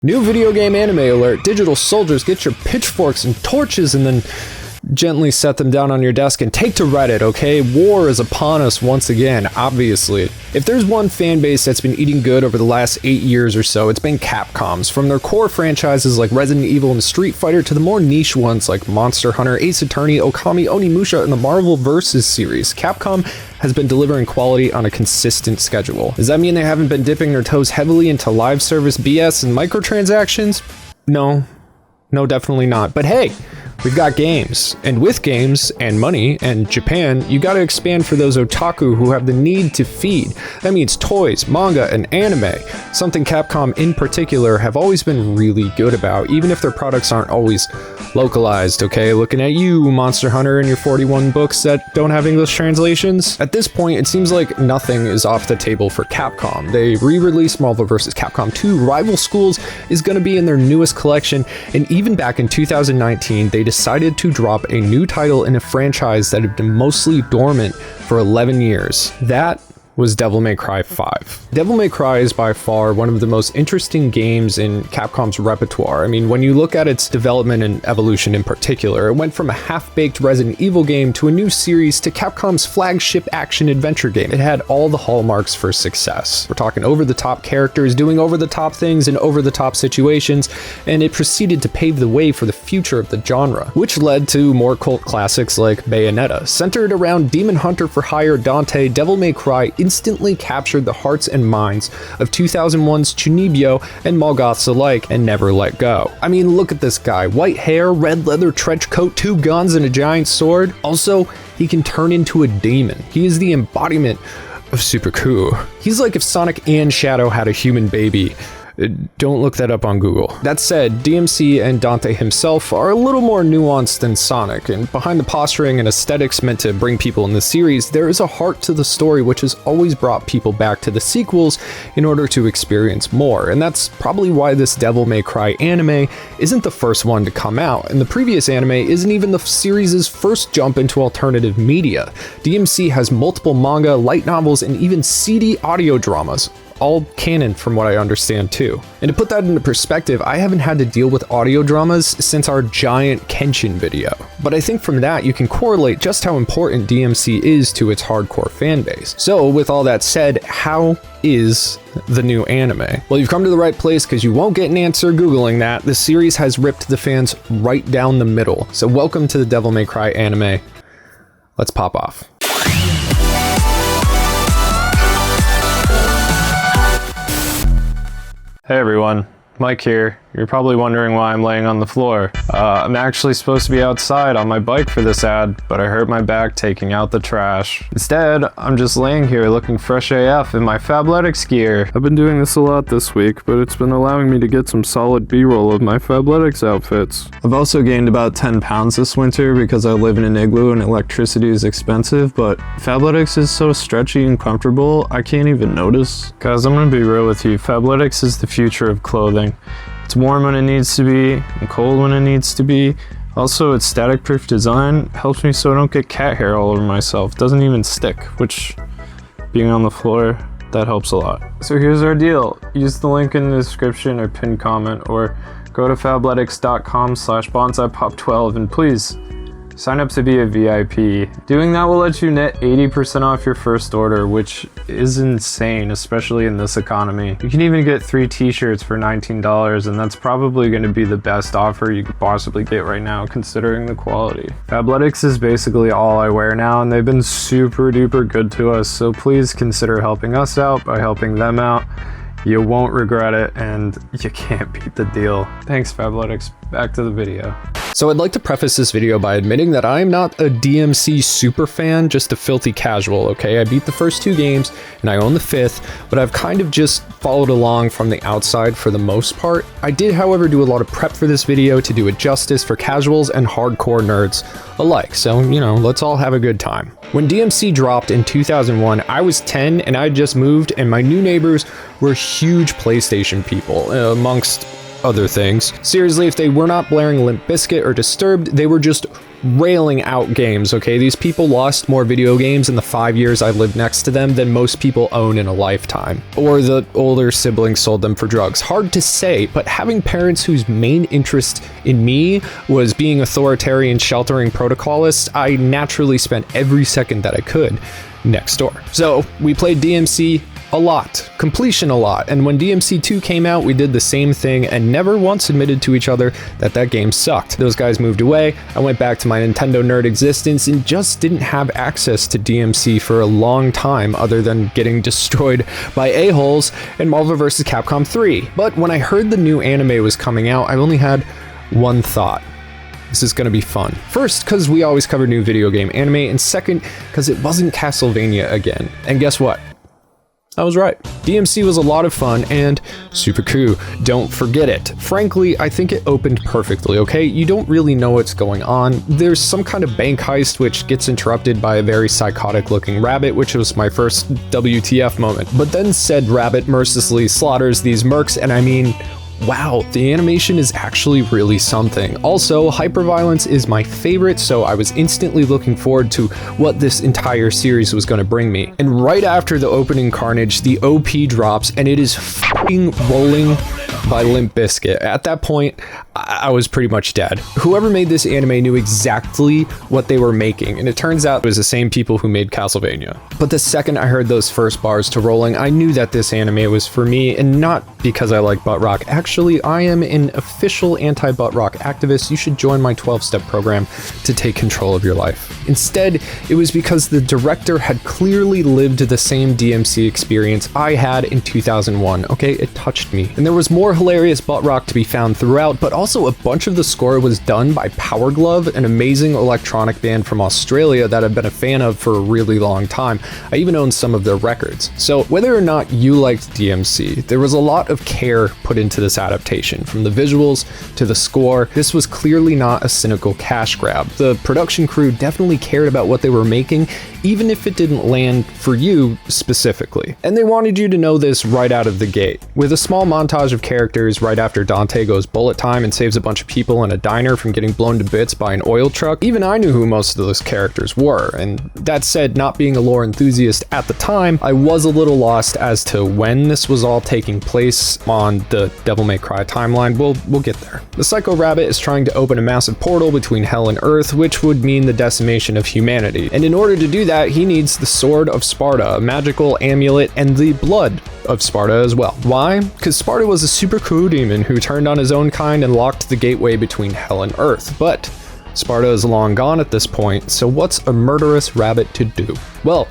New video game anime alert. Digital soldiers, get your pitchforks and torches and then gently set them down on your desk and take to Reddit, okay? War is upon us once again, obviously. If there's one fan base that's been eating good over the last 8 years or so, it's been Capcom's. From their core franchises like Resident Evil and Street Fighter to the more niche ones like Monster Hunter, Ace Attorney, Okami, Onimusha, and the Marvel vs. series, Capcom has been delivering quality on a consistent schedule. Does that mean they haven't been dipping their toes heavily into live service BS and microtransactions? No, definitely not. But hey, we've got games, and with games and money and Japan, you gotta expand for those otaku who have the need to feed. That means toys, manga, and anime, something Capcom in particular have always been really good about, even if their products aren't always localized, okay? Looking at you, Monster Hunter, and your 41 books that don't have English translations. At this point, it seems like nothing is off the table for Capcom. They re-released Marvel vs. Capcom 2, Rival Schools is gonna be in their newest collection, and even back in 2019, they decided to drop a new title in a franchise that had been mostly dormant for 11 years. That was Devil May Cry 5. Devil May Cry is by far one of the most interesting games in Capcom's repertoire. I mean, when you look at its development and evolution in particular, it went from a half-baked Resident Evil game to a new series to Capcom's flagship action-adventure game. It had all the hallmarks for success. We're talking over-the-top characters, doing over-the-top things in over-the-top situations, and it proceeded to pave the way for the future of the genre, which led to more cult classics like Bayonetta. Centered around Demon Hunter for Hire Dante, Devil May Cry instantly captured the hearts and minds of 2001's Chunibyo and Molgoths alike and never let go. I mean, look at this guy. White hair, red leather trench coat, 2 guns, and a giant sword. Also, he can turn into a demon. He is the embodiment of super cool. He's like if Sonic and Shadow had a human baby. Don't look that up on Google. That said, DMC and Dante himself are a little more nuanced than Sonic, and behind the posturing and aesthetics meant to bring people in the series, there is a heart to the story which has always brought people back to the sequels in order to experience more, and that's probably why this Devil May Cry anime isn't the first one to come out, and the previous anime isn't even the series' first jump into alternative media. DMC has multiple manga, light novels, and even CD audio dramas. All canon from what I understand too. And to put that into perspective, I haven't had to deal with audio dramas since our giant Kenshin video. But I think from that you can correlate just how important DMC is to its hardcore fan base. So with all that said, how is the new anime? Well, you've come to the right place because you won't get an answer Googling that. The series has ripped the fans right down the middle. So welcome to the Devil May Cry anime. Let's pop off. Hey everyone, Mike here. You're probably wondering why I'm laying on the floor. I'm actually supposed to be outside on my bike for this ad, but I hurt my back taking out the trash. Instead, I'm just laying here looking fresh AF in my Fabletics gear. I've been doing this a lot this week, but it's been allowing me to get some solid B-roll of my Fabletics outfits. I've also gained about 10 pounds this winter because I live in an igloo and electricity is expensive, but Fabletics is so stretchy and comfortable, I can't even notice. Guys, I'm gonna be real with you. Fabletics is the future of clothing. It's warm when it needs to be, and cold when it needs to be. Also, its static-proof design helps me so I don't get cat hair all over myself. Doesn't even stick, which, being on the floor, that helps a lot. So here's our deal. Use the link in the description or pinned comment, or go to fabletics.com/bonsaipop12 and please, sign up to be a VIP. Doing that will let you net 80% off your first order, which is insane, especially in this economy. You can even get 3 t-shirts for $19, and that's probably going to be the best offer you could possibly get right now, considering the quality. Fabletics is basically all I wear now, and they've been super duper good to us, so please consider helping us out by helping them out. You won't regret it, and you can't beat the deal. Thanks, Fabletics. Back to the video. So I'd like to preface this video by admitting that I'm not a DMC super fan, just a filthy casual, okay? I beat the first 2 games, and I own the 5th, but I've kind of just followed along from the outside for the most part. I did, however, do a lot of prep for this video to do it justice for casuals and hardcore nerds alike, so, you know, let's all have a good time. When DMC dropped in 2001, I was 10 and I just moved, and my new neighbors were huge PlayStation people, amongst other things. Seriously, if they were not blaring Limp Bizkit or Disturbed, they were just railing out games, okay? These people lost more video games in the 5 years I lived next to them than most people own in a lifetime. Or the older siblings sold them for drugs. Hard to say, but having parents whose main interest in me was being authoritarian, sheltering protocolists, I naturally spent every second that I could next door. So we played DMC a lot, completion a lot, and when DMC 2 came out, we did the same thing and never once admitted to each other that that game sucked. Those guys moved away, I went back to my Nintendo nerd existence and just didn't have access to DMC for a long time other than getting destroyed by a-holes in Marvel vs. Capcom 3. But when I heard the new anime was coming out, I only had one thought. This is gonna be fun. First, because we always cover new video game anime, and second, because it wasn't Castlevania again. And guess what? I was right. DMC was a lot of fun and super cool. Don't forget it. Frankly, I think it opened perfectly, okay? You don't really know what's going on. There's some kind of bank heist which gets interrupted by a very psychotic looking rabbit, which was my first WTF moment. But then said rabbit mercilessly slaughters these mercs, and I mean, wow, the animation is actually really something. Also, hyperviolence is my favorite, so I was instantly looking forward to what this entire series was going to bring me. And right after the opening carnage, the OP drops, and it is f***ing Rolling by Limp Bizkit. At that point, I was pretty much dead. Whoever made this anime knew exactly what they were making, and it turns out it was the same people who made Castlevania. But the second I heard those first bars to Rolling, I knew that this anime was for me, and not because I like butt rock. Actually, I am an official anti-butt rock activist. You should join my 12-step program to take control of your life. Instead, it was because the director had clearly lived the same DMC experience I had in 2001, okay? It touched me. And there was more hilarious butt rock to be found throughout, but also a bunch of the score was done by Power Glove, an amazing electronic band from Australia that I've been a fan of for a really long time. I even own some of their records. So whether or not you liked DMC, there was a lot of care put into this adaptation, from the visuals to the score. This was clearly not a cynical cash grab. The production crew definitely cared about what they were making, even if it didn't land for you specifically. And they wanted you to know this right out of the gate. With a small montage of characters right after Dante goes bullet time and saves a bunch of people in a diner from getting blown to bits by an oil truck, even I knew who most of those characters were. And that said, not being a lore enthusiast at the time, I was a little lost as to when this was all taking place on the Devil May Cry timeline. We'll get there. The Psycho Rabbit is trying to open a massive portal between Hell and Earth, which would mean the decimation of humanity. And in order to do that, he needs the Sword of Sparta, a magical amulet, and the blood of Sparta as well. Why? Because Sparta was a super cool demon who turned on his own kind and locked the gateway between Hell and Earth. But Sparta is long gone at this point, so what's a murderous rabbit to do? Well,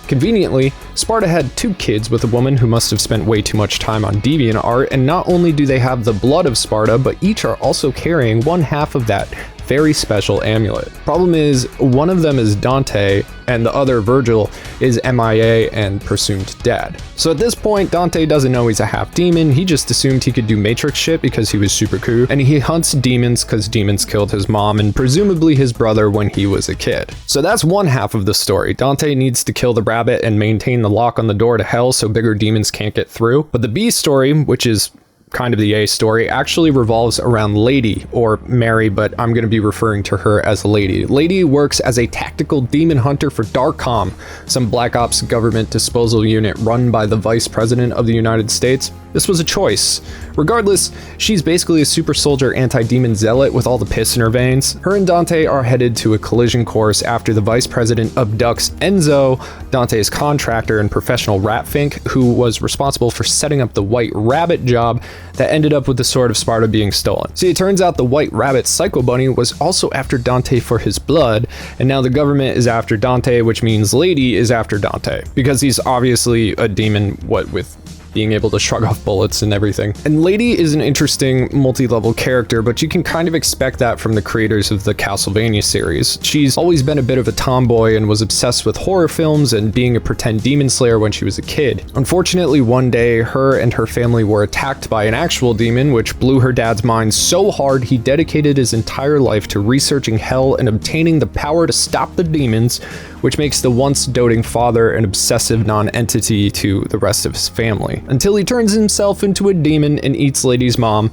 conveniently, Sparta had 2 kids with a woman who must have spent way too much time on DeviantArt, and not only do they have the blood of Sparta, but each are also carrying one half of that very special amulet. Problem is, one of them is Dante, and the other, Virgil, is MIA and presumed dead. So at this point, Dante doesn't know he's a half demon. He just assumed he could do Matrix shit because he was super cool, and he hunts demons because demons killed his mom and presumably his brother when he was a kid. So that's one half of the story. Dante needs to kill the rabbit and maintain the lock on the door to hell so bigger demons can't get through. But the B story, which is kind of the A story, actually revolves around Lady, or Mary, but I'm going to be referring to her as Lady. Lady works as a tactical demon hunter for Darkcom, some Black Ops government disposal unit run by the Vice President of the United States. This was a choice. Regardless, she's basically a super soldier anti-demon zealot with all the piss in her veins. Her and Dante are headed to a collision course after the Vice President abducts Enzo, Dante's contractor and professional rat fink, who was responsible for setting up the White Rabbit job that ended up with the Sword of Sparta being stolen. See, it turns out the White Rabbit Psycho Bunny was also after Dante for his blood, and now the government is after Dante, which means Lady is after Dante, because he's obviously a demon, with being able to shrug off bullets and everything. And Lady is an interesting multi-level character, but you can kind of expect that from the creators of the Castlevania series. She's always been a bit of a tomboy and was obsessed with horror films and being a pretend demon slayer when she was a kid. Unfortunately, one day, her and her family were attacked by an actual demon, which blew her dad's mind so hard he dedicated his entire life to researching hell and obtaining the power to stop the demons, which makes the once doting father an obsessive non-entity to the rest of his family. Until he turns himself into a demon and eats Lady's mom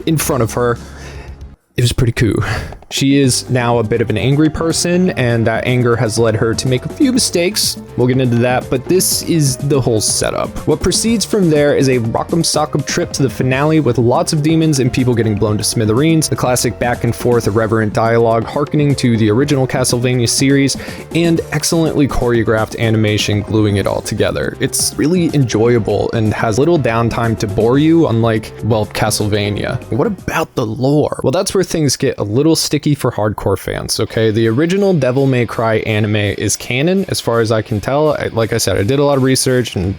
in front of her. It was pretty cool. She is now a bit of an angry person, and that anger has led her to make a few mistakes. We'll get into that, but this is the whole setup. What proceeds from there is a rock'em sock'em trip to the finale with lots of demons and people getting blown to smithereens, the classic back and forth irreverent dialogue harkening to the original Castlevania series, and excellently choreographed animation gluing it all together. It's really enjoyable and has little downtime to bore you, unlike, well, Castlevania. What about the lore? Well, that's where things get a little sticky for hardcore fans, okay? The original Devil May Cry anime is canon, as far as I can tell. Like I said, I did a lot of research, and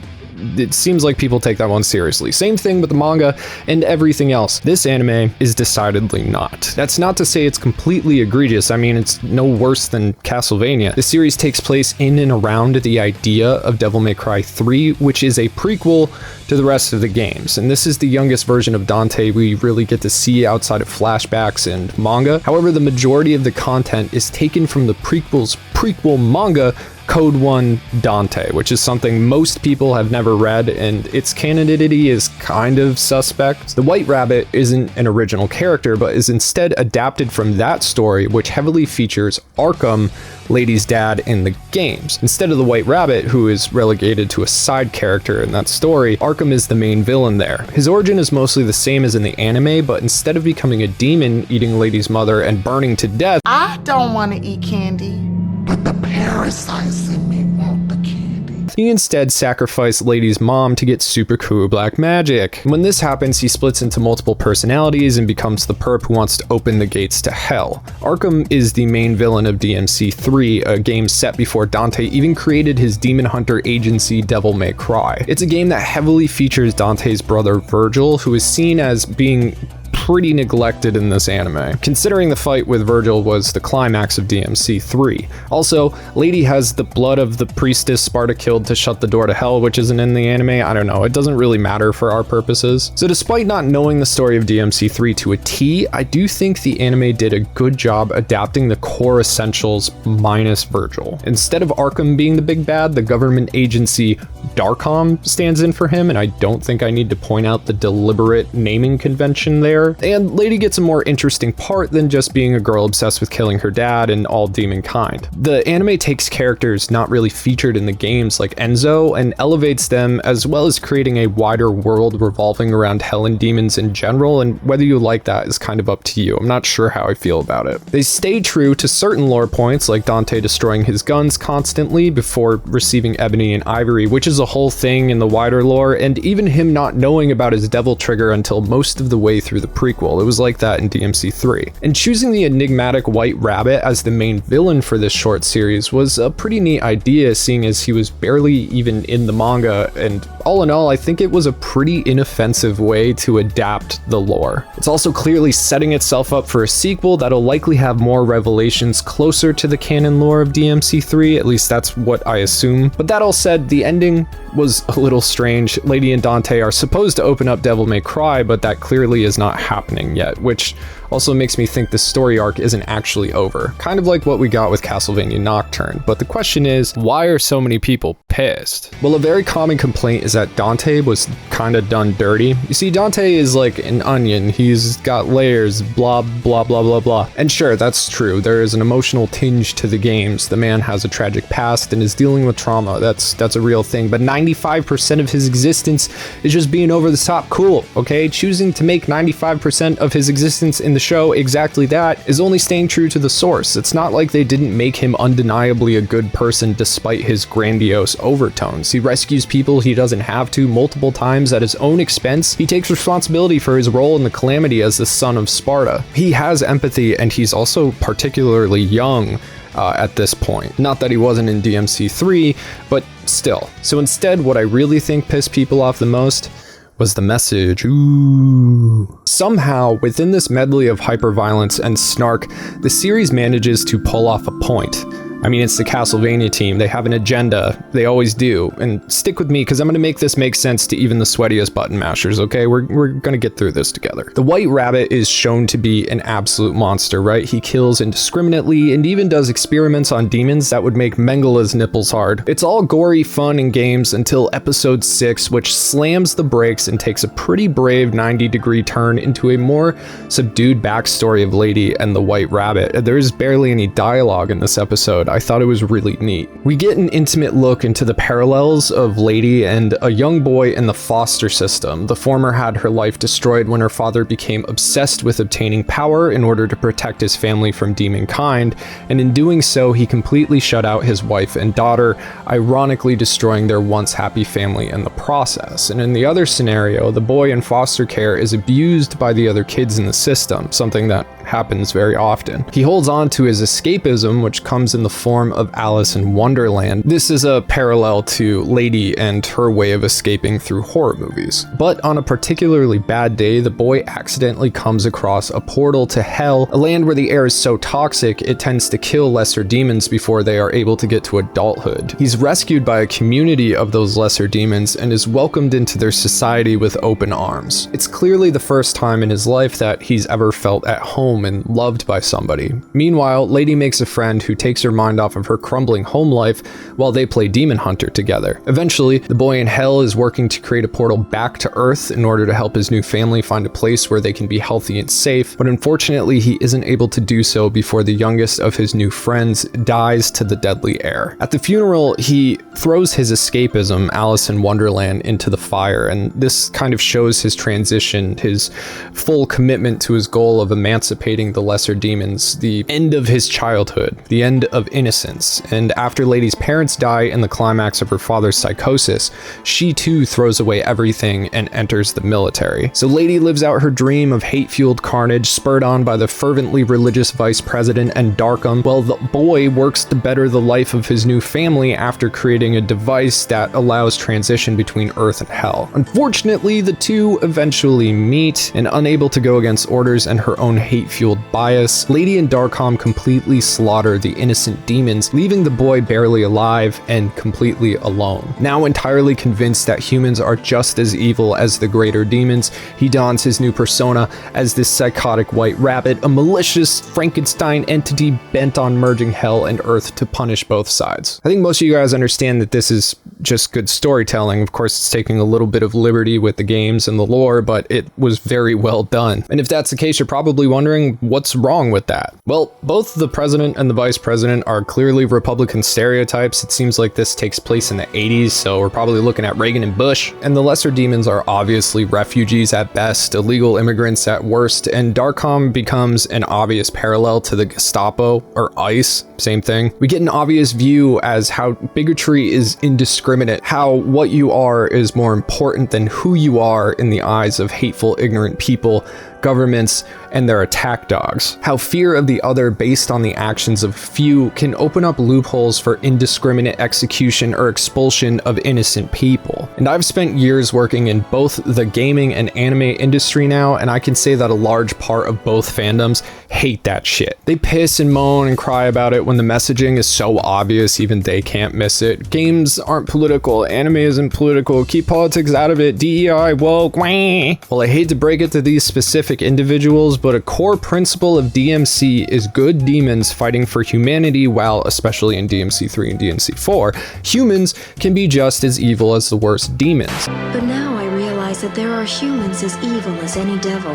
it seems like people take that one seriously. Same thing with the manga and everything else. This anime is decidedly not. That's not to say it's completely egregious. I mean, it's no worse than Castlevania. The series takes place in and around the idea of Devil May Cry 3, which is a prequel to the rest of the games. And this is the youngest version of Dante we really get to see outside of flashbacks and manga. However, the majority of the content is taken from the prequel's prequel manga, Code 1 Dante, which is something most people have never read, and its canonity is kind of suspect. The White Rabbit isn't an original character, but is instead adapted from that story, which heavily features Arkham, Lady's dad, in the games. Instead of the White Rabbit, who is relegated to a side character in that story, Arkham is the main villain there. His origin is mostly the same as in the anime, but instead of becoming a demon, eating Lady's mother, and burning to death, I don't want to eat candy. But the parasites in me want the candy. he instead sacrificed Lady's mom to get super cool black magic. When this happens, he splits into multiple personalities and becomes the perp who wants to open the gates to hell. Arkham is the main villain of DMC3, a game set before Dante even created his demon hunter agency Devil May Cry. It's a game that heavily features Dante's brother Virgil, who is seen as being pretty neglected in this anime, considering the fight with Virgil was the climax of DMC3. Also, Lady has the blood of the priestess Sparta killed to shut the door to hell, which isn't in the anime. I don't know, it doesn't really matter for our purposes. So despite not knowing the story of DMC3 to a T, I do think the anime did a good job adapting the core essentials minus Virgil. Instead of Arkham being the big bad, the government agency Darkcom stands in for him, and I don't think I need to point out the deliberate naming convention there. And Lady gets a more interesting part than just being a girl obsessed with killing her dad and all demon kind. The anime takes characters not really featured in the games like Enzo and elevates them, as well as creating a wider world revolving around hell and demons in general, and whether you like that is kind of up to you. I'm not sure how I feel about it. They stay true to certain lore points, like Dante destroying his guns constantly before receiving ebony and ivory, which is a whole thing in the wider lore, and even him not knowing about his devil trigger until most of the way through the prequel. It was like that in DMC3. And choosing the enigmatic White Rabbit as the main villain for this short series was a pretty neat idea, seeing as he was barely even in the manga, and all in all, I think it was a pretty inoffensive way to adapt the lore. It's also clearly setting itself up for a sequel that'll likely have more revelations closer to the canon lore of DMC3, at least that's what I assume. But that all said, the ending was a little strange. Lady and Dante are supposed to open up Devil May Cry, but that clearly is not happening yet, which also makes me think the story arc isn't actually over. Kind of like what we got with Castlevania Nocturne. But the question is, why are so many people pissed? Well, a very common complaint is that Dante was kind of done dirty. You see, Dante is like an onion. He's got layers, blah, blah, blah, blah, blah. And sure, that's true. There is an emotional tinge to the games. The man has a tragic past and is dealing with trauma. That's a real thing. But 95% of his existence is just being over the top cool, okay? Choosing to make 95% of his existence in the show exactly that is only staying true to the source. It's not like they didn't make him undeniably a good person despite his grandiose overtones. He rescues people he doesn't have to multiple times at his own expense. He takes responsibility for his role in the calamity as the son of Sparta. He has empathy, and he's also particularly young at this point. Not that he wasn't in DMC3, but still. So instead, what I really think pissed people off the most was the message. Ooh. Somehow, within this medley of hyperviolence and snark, the series manages to pull off a point. I mean, it's the Castlevania team. They have an agenda. They always do. And stick with me, because I'm going to make this make sense to even the sweatiest button mashers, okay? We're going to get through this together. The White Rabbit is shown to be an absolute monster, right? He kills indiscriminately and even does experiments on demons that would make Mengele's nipples hard. It's all gory fun and games until episode 6, which slams the brakes and takes a pretty brave 90-degree turn into a more subdued backstory of Lady and the White Rabbit. There's barely any dialogue in this episode. I thought it was really neat. We get an intimate look into the parallels of Lady and a young boy in the foster system. The former had her life destroyed when her father became obsessed with obtaining power in order to protect his family from demon kind, and in doing so, he completely shut out his wife and daughter, ironically destroying their once happy family in the process. And in the other scenario, the boy in foster care is abused by the other kids in the system, something that happens very often. He holds on to his escapism, which comes in the form of Alice in Wonderland. This is a parallel to Lady and her way of escaping through horror movies. But on a particularly bad day, the boy accidentally comes across a portal to hell, a land where the air is so toxic it tends to kill lesser demons before they are able to get to adulthood. He's rescued by a community of those lesser demons and is welcomed into their society with open arms. It's clearly the first time in his life that he's ever felt at home and loved by somebody. Meanwhile, Lady makes a friend who takes her mind off of her crumbling home life while they play Demon Hunter together. Eventually, the boy in hell is working to create a portal back to Earth in order to help his new family find a place where they can be healthy and safe, but unfortunately he isn't able to do so before the youngest of his new friends dies to the deadly air. At the funeral, he throws his escapism, Alice in Wonderland, into the fire, and this kind of shows his transition, his full commitment to his goal of emancipating the lesser demons, the end of his childhood, the end of innocence. And after Lady's parents die in the climax of her father's psychosis, she too throws away everything and enters the military. So Lady lives out her dream of hate-fueled carnage, spurred on by the fervently religious vice president and Darkham, while the boy works to better the life of his new family after creating a device that allows transition between Earth and Hell. Unfortunately, the two eventually meet, and unable to go against orders and her own hate-fueled bias, Lady and Darkham completely slaughter the innocent demons, leaving the boy barely alive and completely alone. Now entirely convinced that humans are just as evil as the greater demons, he dons his new persona as this psychotic white rabbit, a malicious Frankenstein entity bent on merging hell and earth to punish both sides. I think most of you guys understand that this is just good storytelling. Of course, it's taking a little bit of liberty with the games and the lore, but it was very well done. And if that's the case, you're probably wondering what's wrong with that. Well, both the president and the vice president are clearly Republican stereotypes. It seems like this takes place in the 80s, so we're probably looking at Reagan and Bush. And the lesser demons are obviously refugees at best, illegal immigrants at worst, and Darkham becomes an obvious parallel to the Gestapo or ICE, same thing. We get an obvious view as how bigotry is indiscriminate, how what you are is more important than who you are in the eyes of hateful, ignorant people, governments, and their attack dogs. How fear of the other based on the actions of few can open up loopholes for indiscriminate execution or expulsion of innocent people. And I've spent years working in both the gaming and anime industry now, and I can say that a large part of both fandoms hate that shit. They piss and moan and cry about it when the messaging is so obvious even they can't miss it. Games aren't political, anime isn't political, keep politics out of it, DEI, woke, wah. Well, I hate to break it to these specific individuals, but a core principle of DMC is good demons fighting for humanity, while, especially in DMC 3 and DMC 4, humans can be just as evil as the worst demons. But now I realize that there are humans as evil as any devil,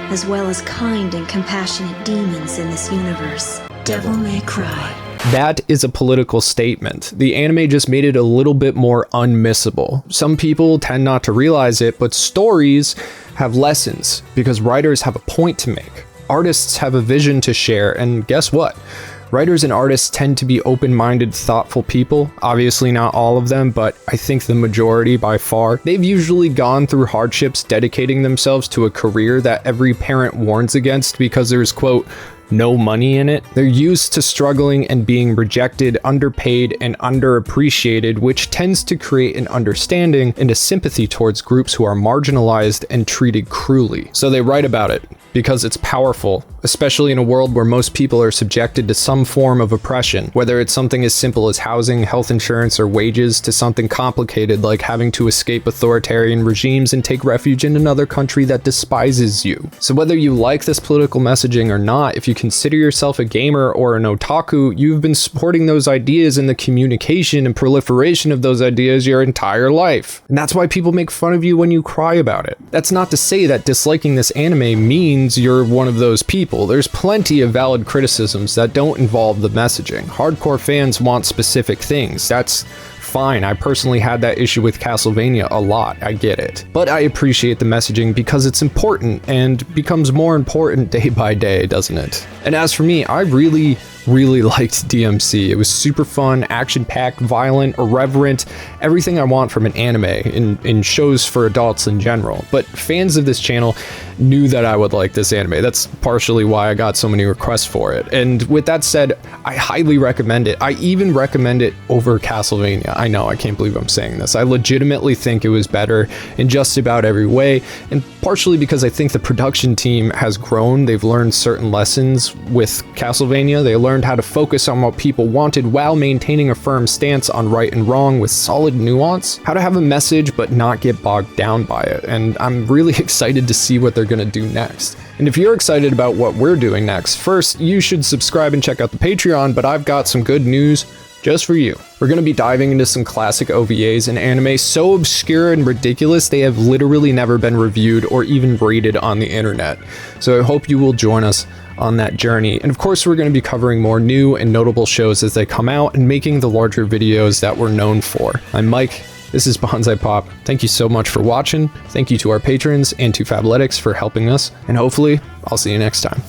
as well as kind and compassionate demons in this universe. Devil May Cry. That is a political statement. The anime just made it a little bit more unmissable. Some people tend not to realize it, but stories have lessons because writers have a point to make. Artists have a vision to share, and guess what? Writers and artists tend to be open-minded, thoughtful people. Obviously not all of them, but I think the majority by far. They've usually gone through hardships dedicating themselves to a career that every parent warns against because there's, quote, no money in it. They're used to struggling and being rejected, underpaid, and underappreciated, which tends to create an understanding and a sympathy towards groups who are marginalized and treated cruelly. So they write about it because it's powerful, especially in a world where most people are subjected to some form of oppression, whether it's something as simple as housing, health insurance, or wages, to something complicated like having to escape authoritarian regimes and take refuge in another country that despises you. So whether you like this political messaging or not, if you consider yourself a gamer or an otaku, you've been supporting those ideas and the communication and proliferation of those ideas your entire life. And that's why people make fun of you when you cry about it. That's not to say that disliking this anime means you're one of those people. There's plenty of valid criticisms that don't involve the messaging. Hardcore fans want specific things. That's fine. I personally had that issue with Castlevania a lot. I get it. But I appreciate the messaging because it's important and becomes more important day by day, doesn't it? And as for me, I really liked DMC. It was super fun, action-packed, violent, irreverent, everything I want from an anime in shows for adults in general. But fans of this channel knew that I would like this anime. That's partially why I got so many requests for it. And with that said, I highly recommend it. I even recommend it over Castlevania. I know, I can't believe I'm saying this. I legitimately think it was better in just about every way, and partially because I think the production team has grown. They've learned certain lessons with Castlevania. They learned how to focus on what people wanted while maintaining a firm stance on right and wrong with solid nuance, how to have a message but not get bogged down by it, and I'm really excited to see what they're gonna do next. And if you're excited about what we're doing next, first, you should subscribe and check out the Patreon, but I've got some good news just for you. We're going to be diving into some classic OVAs and anime so obscure and ridiculous they have literally never been reviewed or even rated on the internet. So I hope you will join us on that journey. And of course, we're going to be covering more new and notable shows as they come out and making the larger videos that we're known for. I'm Mike. This is Bonsai Pop. Thank you so much for watching. Thank you to our patrons and to Fabletics for helping us. And hopefully, I'll see you next time.